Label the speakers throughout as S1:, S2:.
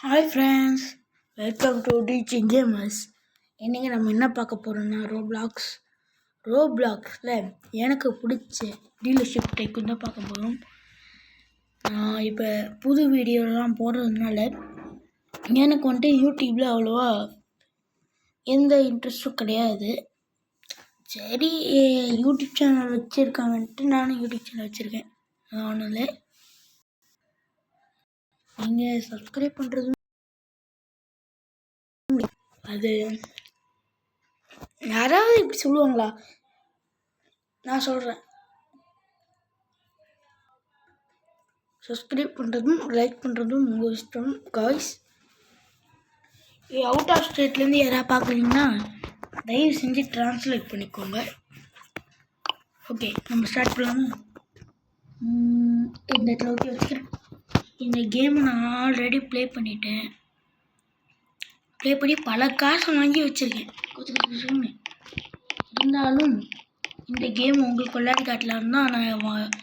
S1: Hi friends, welcome to teaching gamers. இன்றைக்கி நம்ம என்ன பார்க்க போகிறோம்னா ரோப்ளாக்ஸில் எனக்கு பிடிச்ச டீலர்ஷிப் டைக்குன்னு தான் பார்க்க போகிறோம். நான் இப்போ புது வீடியோலாம் போடுறதுனால எனக்கு வந்துட்டு யூடியூப்பில் அவ்வளோவா எந்த இன்ட்ரெஸ்ட்டும் கிடையாது. சரி, யூடியூப் சேனல் வச்சுருக்காங்கன்ட்டு நானும் யூடியூப் சேனல் வச்சுருக்கேன். அதனால் நீங்கள் சப்ஸ்கிரைப் பண்ணுறது அது யாராவது இப்படி சொல்லுவாங்களா? நான் சொல்கிறேன், சப்ஸ்கிரைப் பண்ணுறதும் லைக் பண்ணுறதும் உங்கள் இஷ்டம் காய்ஸ். அவுட் ஆஃப் ஸ்டேட்லேருந்து யாராவது பார்க்குறீங்கன்னா தயவு செஞ்சு ட்ரான்ஸ்லேட் பண்ணிக்கோங்க. ஓகே, நம்ம ஸ்டார்ட் பண்ணலாமா? இந்த இடத்துல ஓகே வச்சுக்கிறேன். இந்த கேமை நான் ஆல்ரெடி ப்ளே பண்ணிட்டேன். ப்ளே பண்ணி பல காசு வாங்கி வச்சுருக்கேன். கொஞ்சம் இருந்தாலும் இந்த கேம் உங்களுக்கு விளையாடி காட்டலான்னு தான் நான்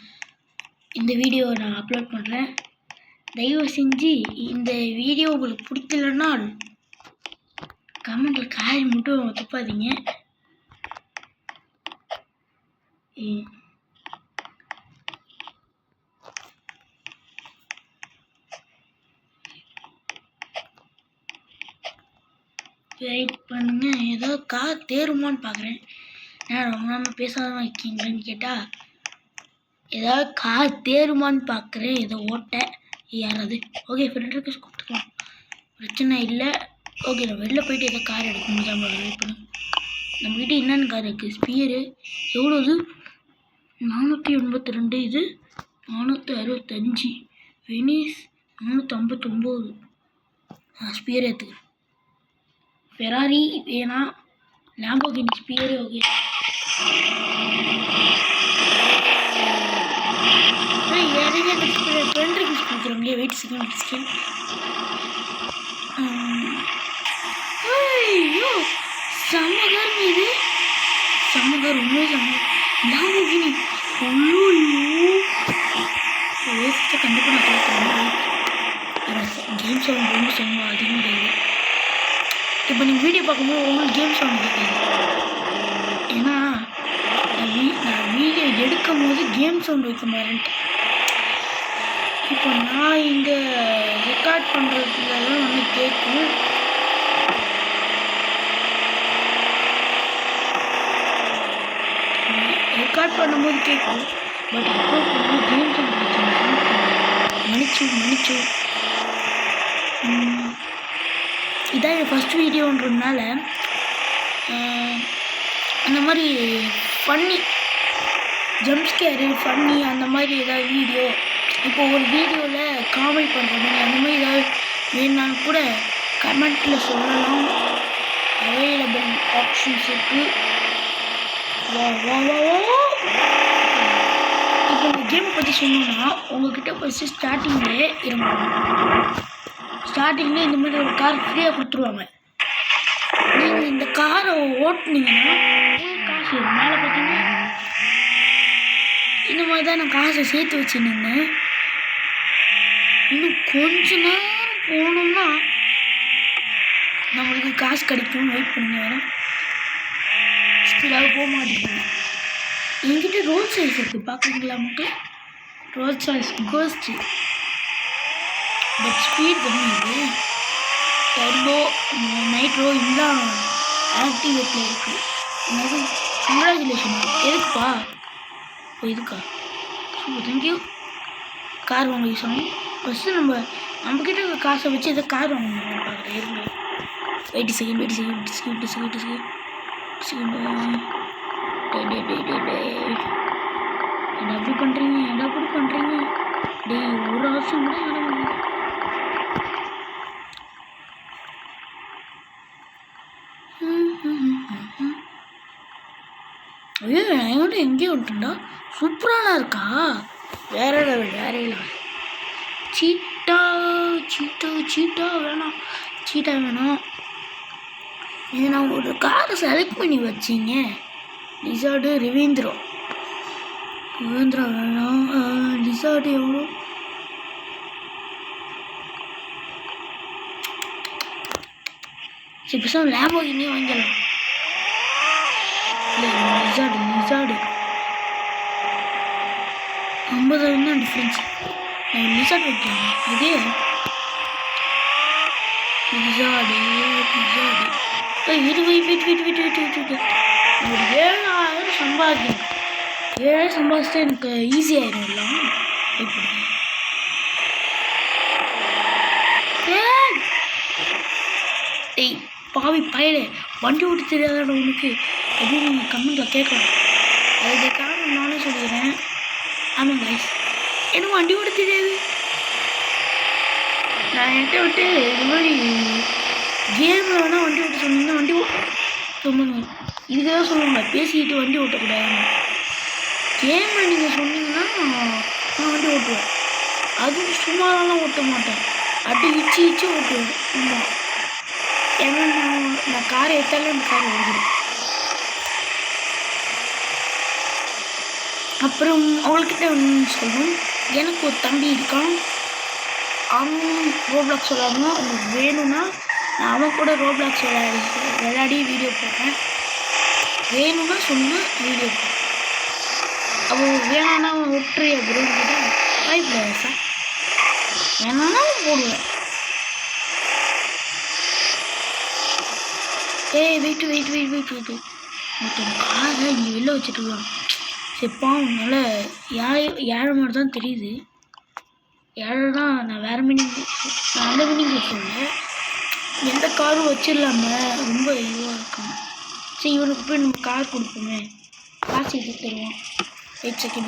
S1: இந்த வீடியோவை நான் அப்லோட் பண்ணுறேன். தயவு செஞ்சு இந்த வீடியோ உங்களுக்கு பிடிக்கலன்னா கமெண்டில் காய் மட்டும் துப்பாதீங்க. வெயிட் பண்ணுங்க, ஏதோ கார் தேருமான்னு பார்க்குறேன். ஏன்னா ரொம்ப நம்ம பேசாத வைக்கீங்கன்னு கேட்டால் ஏதாவது கார் தேருமான்னு பார்க்குறேன். ஏதோ ஓட்ட யாராவது ஓகே ஃப்ரெண்ட் ரிக்வெஸ்ட் கொடுத்துக்கலாம், பிரச்சனை இல்லை. ஓகே, நான் வெளில போயிட்டு ஏதோ கார் எடுக்க முடியாமல் வெயிட் பண்ணும். நம்மக்கிட்ட என்னென்ன கார் இருக்குது? ஸ்பியரு எவ்வளோது? 482. இது 465. வெனிஸ் 459. ஸ்பியர் எடுத்துக்கிறேன். ஃபெராரி வேணாம், Lamborghini spear okay. Friend request கொடுக்குறோங்களே, வெயிட் செகண்ட். ஐயோ சம்மகார் மீது சம்மகார் உண்மையே சம்ம லாம்போகினி. ஐயோ கண்டிப்பாக நான் கேட்குறேன். கேம் சவுண்ட் ரொம்ப சொல்லுவோம் அதிகமாக கிடையாது. இப்போ நீங்கள் வீடியோ பார்க்கும்போது உங்களுக்கு கேம் சவுண்ட் கேட்குது. ஏன்னா நான் வீடியோ எடுக்கும் போது கேம் சவுண்ட் வைக்க மாட்டேன்ட்டேன். இப்போ நான் இங்கே ரெக்கார்ட் பண்ணுறதுலாம் வந்து கேட்கும். ரெக்கார்ட் பண்ணும்போது கேட்கும், பட் அப்லோட் பண்ணும்போது கேம் சவுண்ட் வைக்க மன்னிச்சு. இதான் என் ஃபஸ்ட் வீடியோன்றதுனால அந்த மாதிரி ஃபன்னி ஜம்ப்ஸ்கேரு ஃபன்னி அந்த மாதிரி ஏதாவது வீடியோ, இப்போ ஒரு வீடியோவில் காமெடி பண்ணுற மாதிரி அந்த மாதிரி ஏதாவது வேணுனாலும் கூட கமெண்ட்டில் சொல்லலாம். அவைலபிள் ஆப்ஷன்ஸ் இருக்குது. இப்போ இந்த கேமை பற்றி சொல்லணும்னா உங்கள்கிட்ட ஃபஸ்ட்டு ஸ்டார்டிங்லேயே இந்த மாதிரி ஒரு கார் ஃப்ரீயாக கொடுத்துருவாங்க. நீங்கள் இந்த காரை ஓட்டுனீங்கன்னா காசு மேலே பார்த்தீங்கன்னா இந்த மாதிரி தான் நான் காசை சேர்த்து வச்சுருந்தேன். இன்னும் கொஞ்ச நேரம் போனோம்னா நம்மளுக்கு காசு கிடைக்கும். வெயிட் பண்ணுங்க, வரோம். ஸ்பீடாக போக மாட்டேங்குது. என்கிட்ட ரோல் சைஸ் இருக்குது, பார்க்குறீங்களா? மட்டும் roll size ghost, but speed கம்மி. டர்போ நைட்ரோ எல்லாம் ஆக்டிவேட்டில் இருக்குது. என்னது கங்க்ராச்சுலேஷன். எதுக்குப்பா? ஓ இதுக்கா? Super, thank you. கார் வாங்க யூஸ் ஆகும். ஃபஸ்ட்டு நம்மக்கிட்ட காசை வச்சு எதை கார் வாங்கணும் பார்க்குறேன். இருக்கு 80 செகண்ட். என்ன அப்படி பண்ணுறீங்க? டேய், ஒரு ஆப்ஷன் கூட வேணும். ஐயோ, என்கிட்ட எங்கேயோ விட்டுண்டா சூப்பரானா இருக்கா. வேற லெவல். சீட்டா வேணாம். இது நான் ஒரு காரை செலக்ட் பண்ணி வச்சிங்க. லிசார்டு ரிவேந்திரா வேணாம். லிசார்டு எவ்வளோ? சரி பேசாம லேம்போகினியே வாங்கிடலாம். இல்லை லிசார்டு 50,000 தான் டிஃப்ரென்ஸ். நான் லிசார்ட் வைக்கலாம். இதே லிசார்டு வீட்டு ஒரு 7,000 சம்பாதிக்கணும். 7,000 சம்பாதிச்சா எனக்கு ஈஸியாகிடும் எல்லாம். எப்படி டேய் பாவி பயலே, வண்டி ஓட்ட தெரியாத உனக்கு அப்படின்னு நீங்கள் கமெண்ட்டில் கேட்கலாம். அதுக்கு காரணம் நானே சொல்லிடுறேன். ஆமாம் கைஸ், எனக்கு வண்டி ஓட்ட தெரியாது. நான் என்கிட்ட விட்டு இந்த மாதிரி கேமில் வேணால் வண்டி ஓட்ட சொன்னீங்கன்னா வண்டி சொல்லுங்க. இதுதான் சொல்லுவாங்க, பேசிக்கிட்டு வண்டி ஓட்டக்கூடாதுன்னு. கேமில் நீங்கள் சொன்னீங்கன்னா நான் வண்டி ஓட்டுவேன். அதுவும் சும்மாலாம் ஓட்ட மாட்டேன், அப்படி இச்சு ஓட்டுவேன் சும்மா. ஏன்னா நான் காரை எடுத்தாலே அந்த கார் ஓடிடும். அப்புறம் அவங்கக்கிட்ட ஒன்று சொல்லணும், எனக்கு ஒரு தம்பி இருக்கான். அவன் ரோப்ளாக்ஸ் விளாடுனா, உங்களுக்கு வேணும்னா நான் அவன் கூட ரோப்ளாக்ஸ் விளையாடி வீடியோ போடுறேன். வேணும்னா சொன்னால் வீடியோ போடுறேன். அவன் வேணான்னா அவன் விட்டுறிய அப்படின்னு கேட்டால் வாய்ப்பு சார், வேணான்னா போடுவேன். ஏய் வெயிட் மொத்தம் காரை இங்கே வெளில வச்சுட்டுருக்கான். செப்பாவனால ஏழை மாதிரி தான் தெரியுது. ஏழை தான், நான் வேறு நான் அந்த மீனிங்கில் சொன்னேன். எந்த காரும் வச்சிடலாமல் ரொம்ப இதுவாக இருக்கும். சரி இவனுக்கு போய் நம்ம கார் கொடுப்போமே, காசு எடுத்து தருவான். 8 செகண்ட்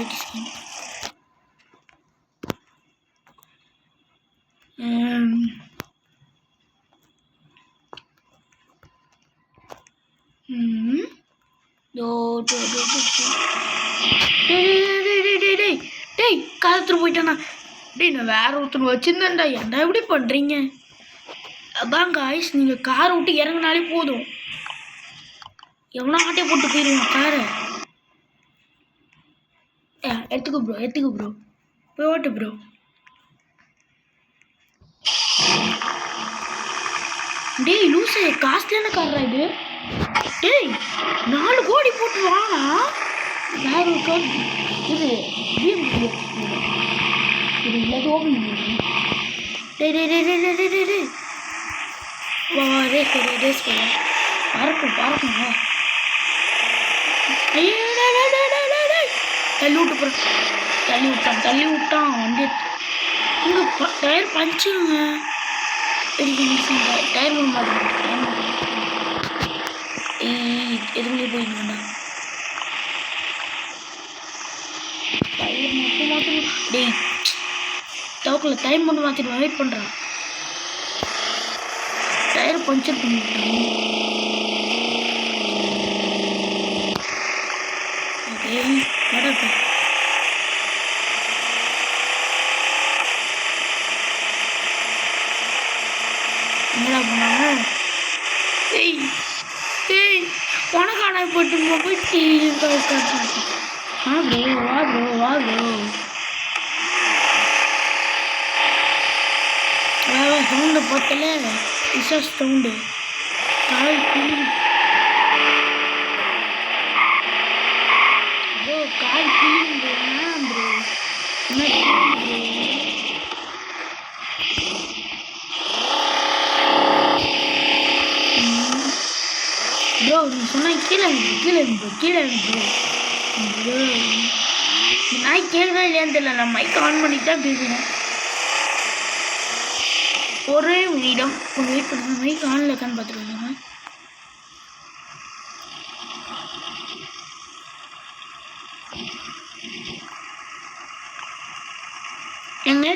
S1: டேய் காலத்துல போயிட்டானா? டேய் நான் வேற ஒருத்தர் வச்சிருந்தேன்டா, ஏன்டா எப்படி பண்ணுறீங்க? அதான் காய்ஸ், நீங்கள் காரை விட்டு இறங்கினாலே போதும், எவ்வளோ ஆட்டையை போட்டு போயிடுவான் காரை. எடுத்துக்க ப்ரோ போய் ஓட்டு ப்ரோ. டேய் லூசு, காஸ்ட்லியான கார்ரா இது. டேய் 4 கோடி போட்டு வாங்கா. வேறு ஒரு கார் இது BMW. இது இல்லாத ஓபன் பண்ணுங்க. டேய் வா ரேஸ் பண்ண பறக்கும் வா. தள்ளி விட்டான் வண்டி. இங்கே டயர் பஞ்சுங்க. டயர் பண்ண மாட்டேன். எதுவுமே போயிடுவேண்டா. டயர் மாற்றணும். டேய் தவக்கில் டைம் மட்டும் மாற்றிடுவேன், வெயிட் பண்ணுறான். டயர் பஞ்சர் பண்ணிவிட்டான். ஓகே நடப்பேன். என்னடா பண்ணாங்க? ஏய் உனக்கான போட்டு மொபைல் டிவி வா ப்ரோ சவுண்டை பார்த்தல ரிசர்ச் சவுண்டு கால் கிளி ப்ரோ, கால் கிளி ப்ரோ. ப்ரோ நீ சொன்ன கீழே ப்ரோ. நான் கேட்கவே இல்லையான்னு தெரியல, நான் மைக் ஆன் பண்ணிட்டு தான் பேசுகிறேன். ஒரே நிமிடம் கொஞ்சம் வெயிட் பண்ணுங்க, மைக் ஆன்ல இருக்கான்னு பார்த்துருவாங்க. எங்க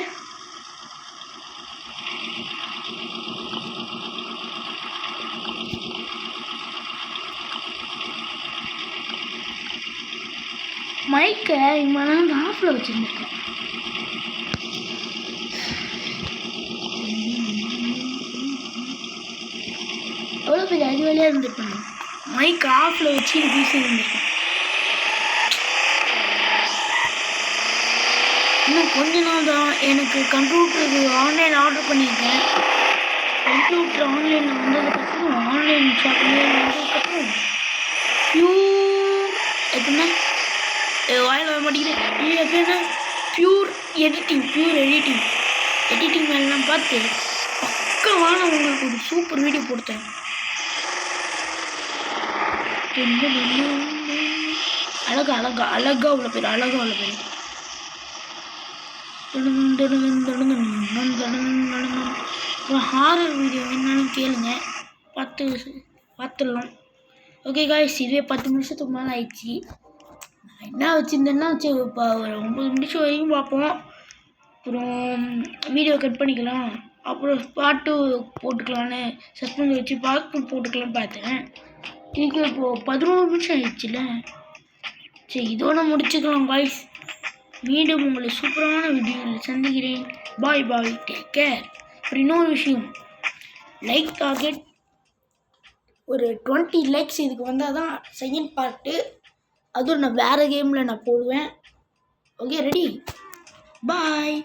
S1: மைக்கை இவன் நான் ஆஃபில் வச்சுருந்துருக்கேன். எவ்வளோ பெரிய அறிவாளியாக இருந்திருப்பேன். மைக் ஆஃபில் வச்சு பேசி இருந்திருக்கேன். இன்னும் கொஞ்ச நாள் தான் எனக்கு கம்ப்யூட்டருக்கு ஆன்லைன் ஆர்டர் பண்ணியிருக்கேன். கம்ப்யூட்டர் மீட்டர் ஆன்லைனில் வந்ததுக்கப்புறம் ஆன்லைன் ஷாப்பிங் வந்ததுக்கப்புறம் பியூர் எப்படின்னா வாயில் வர மாட்டேங்குது எப்படின்னா பியூர் எடிட்டிங் வேலைலாம் பார்த்து பக்கமான உங்களுக்கு ஒரு சூப்பர் வீடியோ போட்டேன். அழகா உள்ள பேர் ஹாரர் வீடியோ என்னன்னு கேளுங்க, பார்த்துடலாம். ஓகே காய்ஸ், இதுவே 10 நிமிஷத்துக்கு மேலே ஆயிடுச்சு. என்ன வச்சுருந்தேன்னா இப்போ ஒரு 9 நிமிஷம் வரைக்கும் பார்ப்போம். அப்புறம் வீடியோ கட் பண்ணிக்கலாம், அப்புறம் பாட்டு போட்டுக்கலான்னு சஸ்பெண்ட் வச்சு பாட்டு போட்டுக்கலான்னு பார்த்தேன். இதுக்கு இப்போது 11 நிமிஷம் ஆயிடுச்சுல்ல. சரி, இதோட முடிச்சுக்கலாம் காய்ஸ். மீண்டும் உங்களை சூப்பரான வீடியோவில் சந்திக்கிறேன். Bye take care. அப்புறம் இன்னொரு விஷயம், லைக் டார்கெட் ஒரு 20 லைக்ஸ் இதுக்கு வந்தால் தான் செகண்ட் பார்ட்டு, அதுவும் நான் வேறு கேமில் நான் போடுவேன். Okay, ready? பாய்.